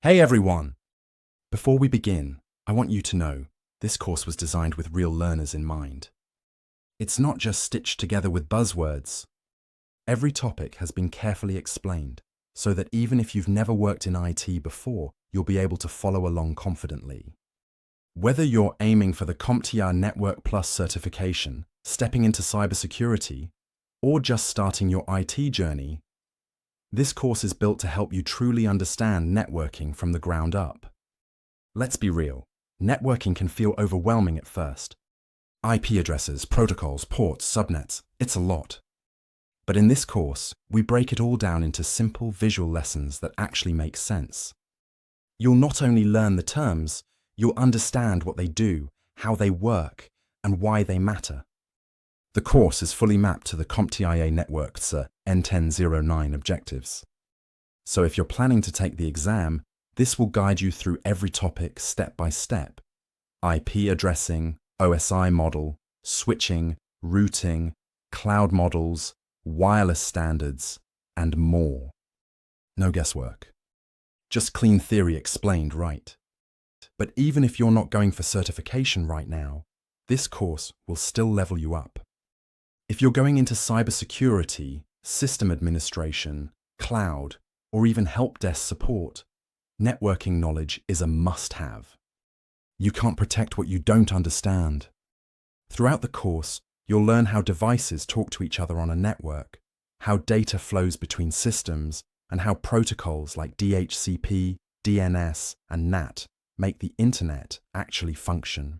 Hey everyone! Before we begin, I want you to know this course was designed with real learners in mind. It's not just stitched together with buzzwords. Every topic has been carefully explained so that even if you've never worked in IT before, you'll be able to follow along confidently. Whether you're aiming for the CompTIA Network Plus certification, stepping into cybersecurity, or just starting your IT journey, this course is built to help you truly understand networking from the ground up. Let's be real, networking can feel overwhelming at first. IP addresses, protocols, ports, subnets, it's a lot. But in this course, we break it all down into simple visual lessons that actually make sense. You'll not only learn the terms, you'll understand what they do, how they work, and why they matter. The course is fully mapped to the CompTIA Network's N1009 objectives. So if you're planning to take the exam, this will guide you through every topic step by step. IP addressing, OSI model, switching, routing, cloud models, wireless standards, and more. No guesswork. Just clean theory explained right. But even if you're not going for certification right now, this course will still level you up. If you're going into cybersecurity, system administration, cloud, or even help desk support, networking knowledge is a must-have. You can't protect what you don't understand. Throughout the course, you'll learn how devices talk to each other on a network, how data flows between systems, and how protocols like DHCP, DNS, and NAT make the internet actually function.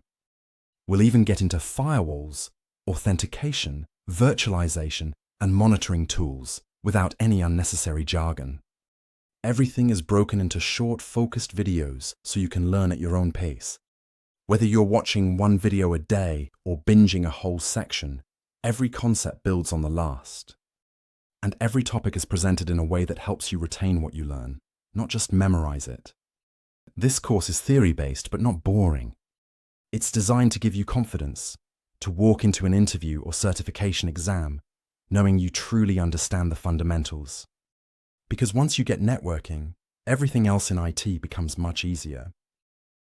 We'll even get into firewalls, authentication, virtualization, and monitoring tools without any unnecessary jargon. Everything is broken into short, focused videos so you can learn at your own pace. Whether you're watching one video a day or binging a whole section, every concept builds on the last. And every topic is presented in a way that helps you retain what you learn, not just memorize it. This course is theory-based but not boring. It's designed to give you confidence, to walk into an interview or certification exam, knowing you truly understand the fundamentals. Because once you get networking, everything else in IT becomes much easier.